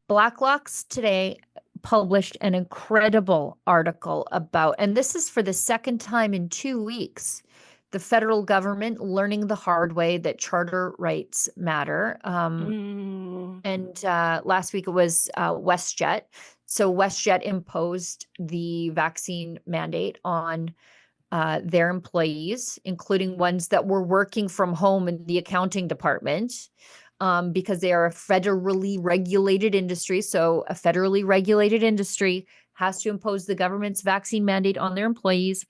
Blacklock's today published an incredible article about, and this is for the second time in 2 weeks, the federal government learning the hard way that charter rights matter. And last week it was WestJet. So WestJet imposed the vaccine mandate on their employees, including ones that were working from home in the accounting department, because they are a federally regulated industry. So a federally regulated industry has to impose the government's vaccine mandate on their employees.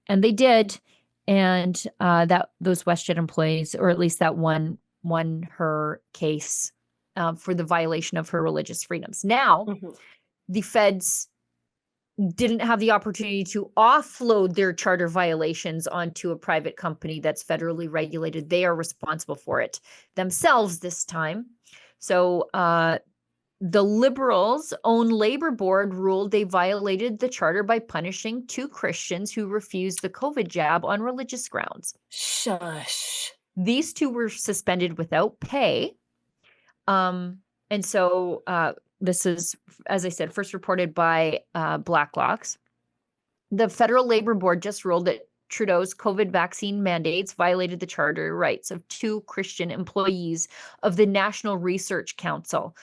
And they did. And that those WestJet employees, or at least that one, won her case for the violation of her religious freedoms. Now, the feds didn't have the opportunity to offload their charter violations onto a private company that's federally regulated. They are responsible for it themselves this time. So the Liberals' own labor board ruled they violated the charter by punishing 2 Christians who refused the COVID jab on religious grounds. Shush. These 2 were suspended without pay. And so this is, as I said, first reported by Blacklocks. The federal labor board just ruled that Trudeau's COVID vaccine mandates violated the charter rights of 2 Christian employees of the National Research Council,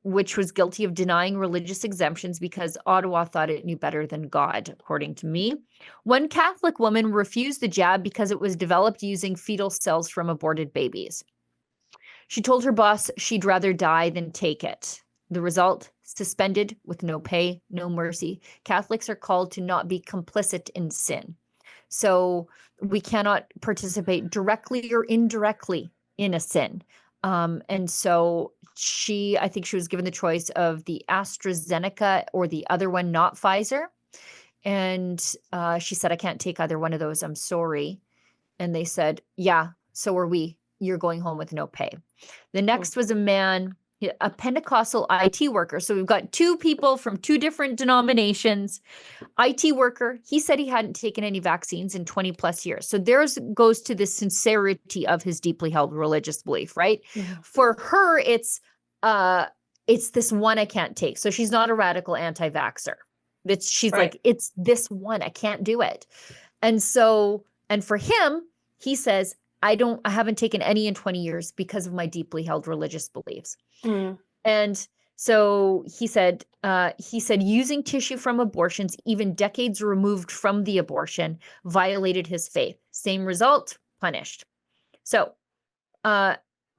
which was guilty of denying religious exemptions because Ottawa thought it knew better than God, according to me. One Catholic woman refused the jab because it was developed using fetal cells from aborted babies. She told her boss she'd rather die than take it. The result, suspended with no pay, no mercy. Catholics are called to not be complicit in sin. So we cannot participate directly or indirectly in a sin. And so I think she was given the choice of the AstraZeneca or the other one, not Pfizer. And she said, I can't take either one of those. I'm sorry. And they said, yeah, so are we. You're going home with no pay. The next was a man, a Pentecostal IT worker. So we've got 2 people from 2 different denominations. IT worker, he said he hadn't taken any vaccines in 20 plus years. So theirs goes to the sincerity of his deeply held religious belief, right? For her, it's this one I can't take. So she's not a radical anti-vaxxer. She's Right. like, it's this one, I can't do it. And so, and for him, he says, I haven't taken any in 20 years because of my deeply held religious beliefs. And so he said using tissue from abortions, even decades removed from the abortion, violated his faith. Same result, punished. So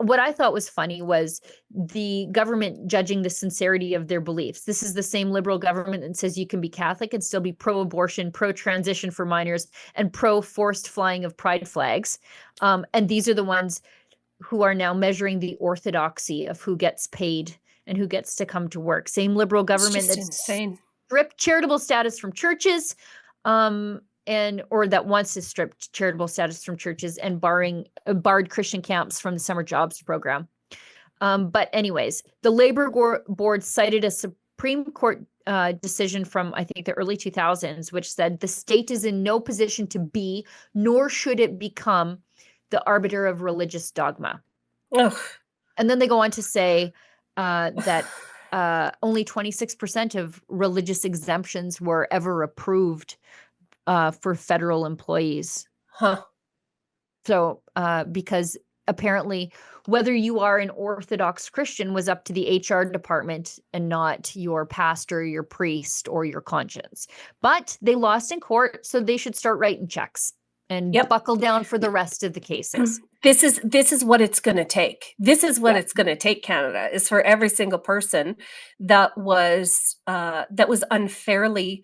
what I thought was funny was the government judging the sincerity of their beliefs. This is the same Liberal government that says you can be Catholic and still be pro-abortion, pro-transition for minors, and pro-forced flying of pride flags. And these are the ones who are now measuring the orthodoxy of who gets paid and who gets to come to work. Same Liberal government that's insane. Stripped charitable status from churches, or that wants to strip charitable status from churches and barred Christian camps from the summer jobs program. But anyways, the labor board cited a Supreme Court decision from, I think, the early 2000s, which said the state is in no position to be, nor should it become, the arbiter of religious dogma. Ugh. And then they go on to say that only 26% of religious exemptions were ever approved for federal employees. So because apparently whether you are an Orthodox Christian was up to the HR department and not your pastor, your priest, or your conscience. But they lost in court, so they should start writing checks and buckle down for the rest of the cases. This is what it's going to take. This is what it's going to take, Canada, is for every single person that was unfairly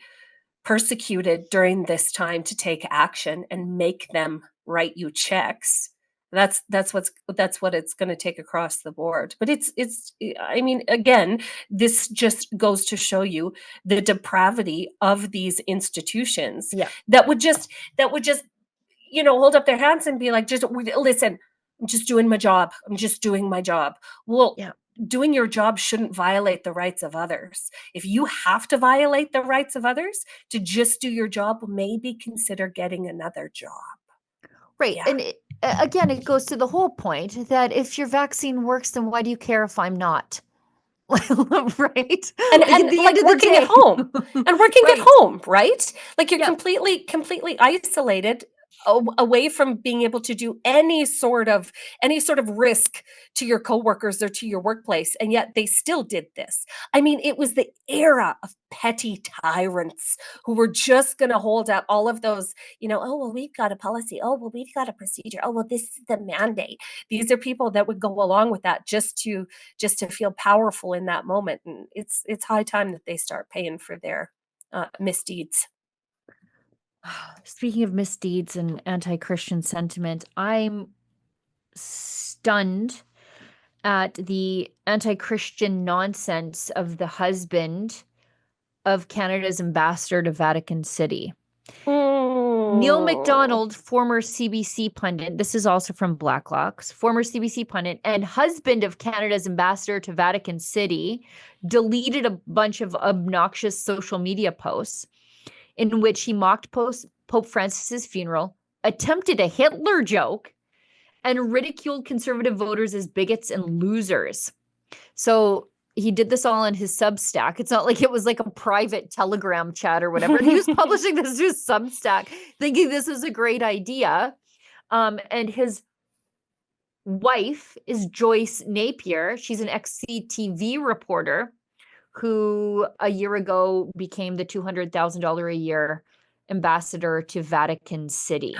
persecuted during this time to take action and make them write you checks. That's what it's going to take across the board. But it's I mean, again, this just goes to show you the depravity of these institutions that would just hold up their hands and be like, just listen, I'm just doing my job. I'm just doing my job. Well, doing your job shouldn't violate the rights of others. If you have to violate the rights of others to just do your job, maybe consider getting another job. Right. Yeah. And again, it goes to the whole point that if your vaccine works, then why do you care if I'm not? Right? And Like at the end like of the working at day. home and working at Right. home, right? Like you're Yeah. completely isolated away from being able to do any sort of risk to your coworkers or to your workplace, and yet they still did this. I mean, it was the era of petty tyrants who were just going to hold out all of those, oh well, we've got a policy, oh well, we've got a procedure, oh well, this is the mandate. These are people that would go along with that just to feel powerful in that moment, and it's high time that they start paying for their misdeeds. Speaking of misdeeds and anti-Christian sentiment, I'm stunned at the anti-Christian nonsense of the husband of Canada's ambassador to Vatican City. Neil Mm. MacDonald, former CBC pundit, this is also from Blacklocks, former CBC pundit and husband of Canada's ambassador to Vatican City, deleted a bunch of obnoxious social media posts in which he mocked Pope Francis's funeral, attempted a Hitler joke, and ridiculed conservative voters as bigots and losers. So he did this all on his Substack. It's not like it was like a private Telegram chat or whatever. And he was publishing this to his Substack, thinking this is a great idea. And his wife is Joyce Napier. She's an ex-CTV reporter who a year ago became the $200,000 a year ambassador to Vatican City.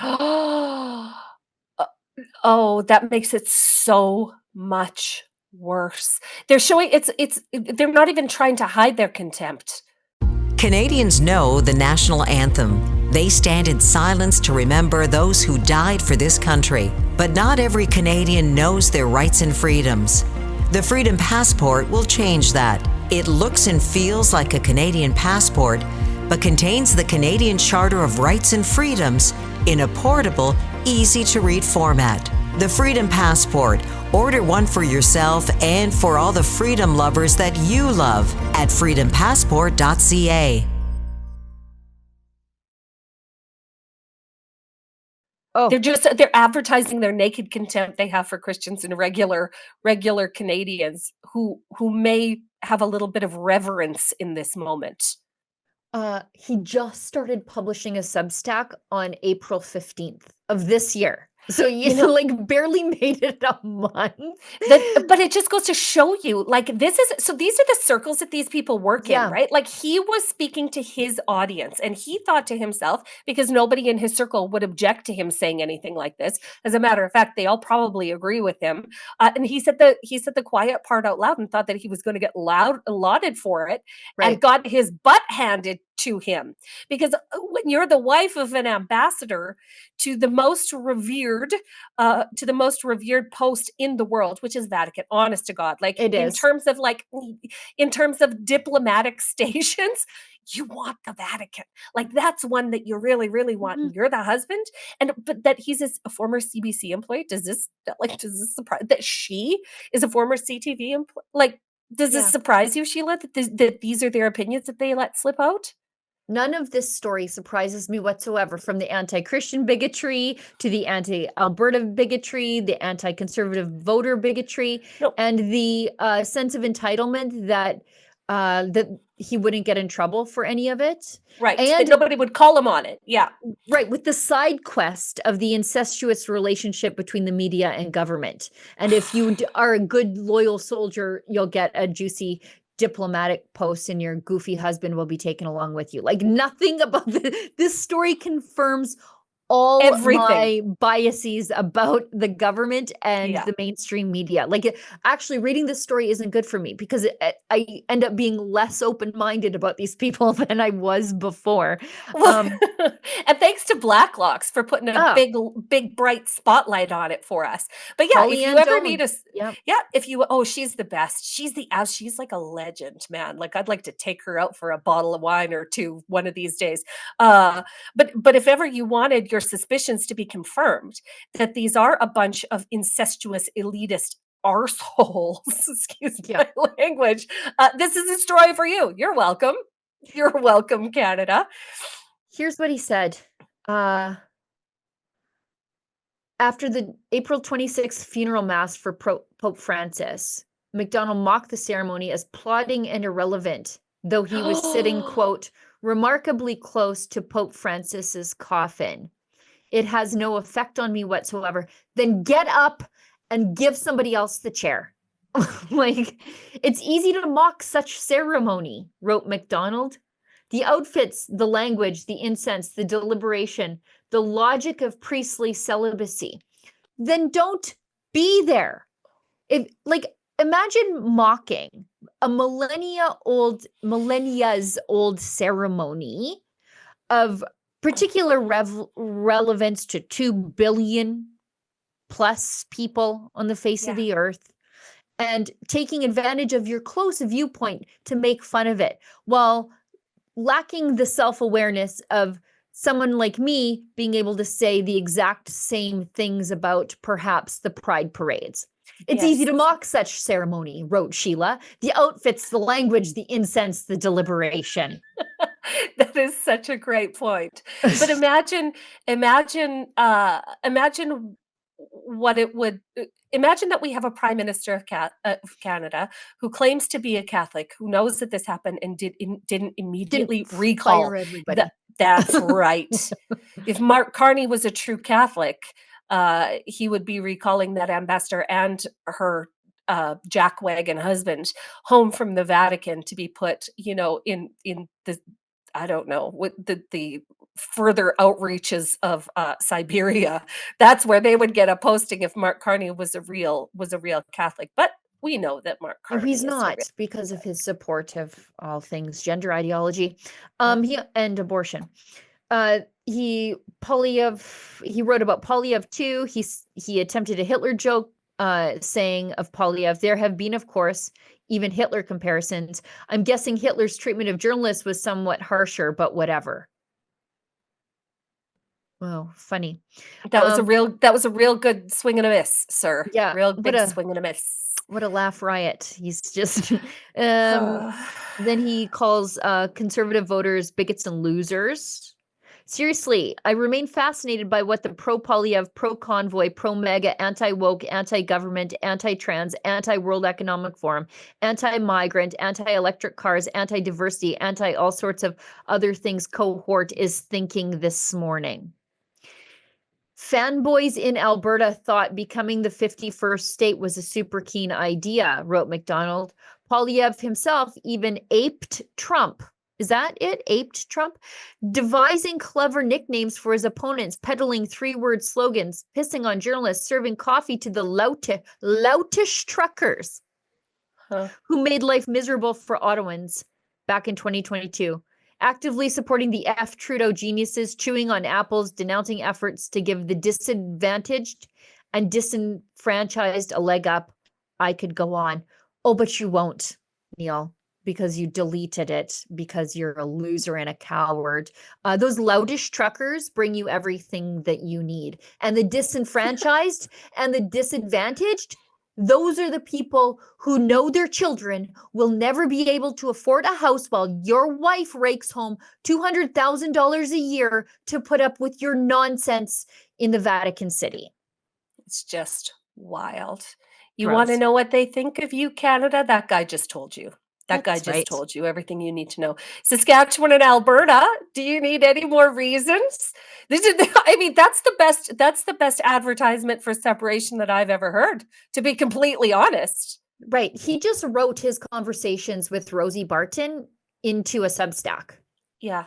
Oh, that makes it so much worse. They're showing they're not even trying to hide their contempt. Canadians know the national anthem. They stand in silence to remember those who died for this country. But not every Canadian knows their rights and freedoms. The Freedom Passport will change that. It looks and feels like a Canadian passport, but contains the Canadian Charter of Rights and Freedoms in a portable, easy-to-read format. The Freedom Passport. Order one for yourself and for all the freedom lovers that you love at freedompassport.ca. Oh, They're advertising their naked contempt they have for Christians and regular Canadians who may have a little bit of reverence in this moment. he just started publishing a Substack on April 15th of this year. So you You know, like barely made it a month. but it just goes to show you, like, these are the circles that these people work in, Yeah, right? Like, he was speaking to his audience, and he thought to himself, because nobody in his circle would object to him saying anything like this. As a matter of fact, they all probably agree with him. And he said the quiet part out loud and thought that he was going to get lauded for it, and right. got his butt handed to him. Because when you're the wife of an ambassador to the most revered post in the world, which is Vatican, honest to God. Like, It in is. terms of diplomatic stations, you want the Vatican. Like, that's one that you really, really want. Mhm. And you're the husband. But that he's a former CBC employee. Does this surprise that she is a former CTV employee? Like, does this Yeah. surprise you, Sheila, that these are their opinions that they let slip out? None of this story surprises me whatsoever, from the anti-Christian bigotry to the anti-Alberta bigotry, the anti-conservative voter bigotry, No. and the sense of entitlement that he wouldn't get in trouble for any of it. Right. That And nobody would call him on it. Yeah. right, with the side quest of the incestuous relationship between the media and government. And if you are a good, loyal soldier, you'll get a juicy diplomatic post and your goofy husband will be taken along with you. Like, nothing about this story confirms all Everything. my biases about the government and Yeah. the mainstream media. Like, actually reading this story isn't good for me because I end up being less open-minded about these people than I was before. Well, Um, and thanks to Blacklocks for putting a oh, big bright spotlight on it for us. But yeah, if Holly you Ann ever need Doan. a Yep. yeah, if you oh, she's the best. She's like a legend, man. Like, I'd like to take her out for a bottle of wine or two one of these days. Uh but if ever you wanted your suspicions to be confirmed that these are a bunch of incestuous elitist arseholes, excuse Yeah. my language, this is a story for you. You're welcome. You're welcome, Canada. Here's what he said. After the April 26th funeral mass for Pope Francis, MacDonald mocked the ceremony as plodding and irrelevant, though he was sitting, quote, remarkably close to Pope Francis's coffin. It has no effect on me whatsoever. Then get up and give somebody else the chair. Like, it's easy to mock such ceremony, wrote MacDonald. The outfits, the language, the incense, the deliberation, the logic of priestly celibacy. Then don't be there. Imagine mocking a millennia's old ceremony of particular relevance to 2 billion plus people on the face of the earth, and taking advantage of your close viewpoint to make fun of it, while lacking the self-awareness of someone like me being able to say the exact same things about perhaps the pride parades. It's easy to mock such ceremony, wrote Sheila. The outfits, the language, the incense, the deliberation. That is such a great point. But imagine what it would. Imagine that we have a prime minister of Canada who claims to be a Catholic, who knows that this happened and didn't immediately recall. Fire everybody. That's right. If Mark Carney was a true Catholic, he would be recalling that ambassador and her jackwagon husband home from the Vatican to be put, in the, I don't know, with the further outreaches of Siberia. That's where they would get a posting if Mark Carney was a real Catholic. But we know that Mark Carney he's not, because of his support of all things gender ideology, and abortion. He wrote about Polyev too. He attempted a Hitler joke, saying of Polyev, there have been, of course, even Hitler comparisons. I'm guessing Hitler's treatment of journalists was somewhat harsher, but whatever. Wow, funny. That was a real good swing and a miss, sir. Yeah, real big swing and a miss. What a laugh riot. He's just then he calls conservative voters bigots and losers. Seriously, I remain fascinated by what the pro-Polyev, pro-convoy, pro-mega, anti-woke, anti-government, anti-trans, anti-World Economic Forum, anti-migrant, anti-electric cars, anti-diversity, anti-all sorts of other things cohort is thinking this morning. Fanboys in Alberta thought becoming the 51st state was a super keen idea, wrote MacDonald. Polyev himself even aped Trump. Is that it? Aped Trump? Devising clever nicknames for his opponents, peddling 3-word slogans, pissing on journalists, serving coffee to the loutish truckers who made life miserable for Ottawans back in 2022. Actively supporting the F Trudeau geniuses, chewing on apples, denouncing efforts to give the disadvantaged and disenfranchised a leg up. I could go on. Oh, but you won't, Neil, because you deleted it, because you're a loser and a coward. Those loutish truckers bring you everything that you need. And the disenfranchised and the disadvantaged, those are the people who know their children will never be able to afford a house while your wife rakes home $200,000 a year to put up with your nonsense in the Vatican City. It's just wild. You want to know what they think of you, Canada? That guy just told you. Told you everything you need to know. Saskatchewan and Alberta, do you need any more reasons? That's the best advertisement for separation that I've ever heard, to be completely honest. Right. He just wrote his conversations with Rosie Barton into a Substack. Yeah.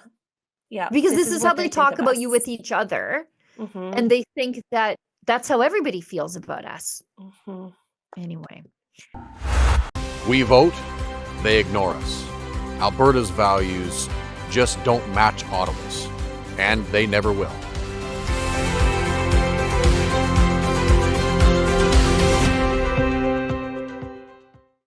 Yeah. Because this is how they talk about you with each other. Mm-hmm. And they think that that's how everybody feels about us. Mm-hmm. Anyway. We vote. They ignore us. Alberta's values just don't match Ottawa's, and they never will.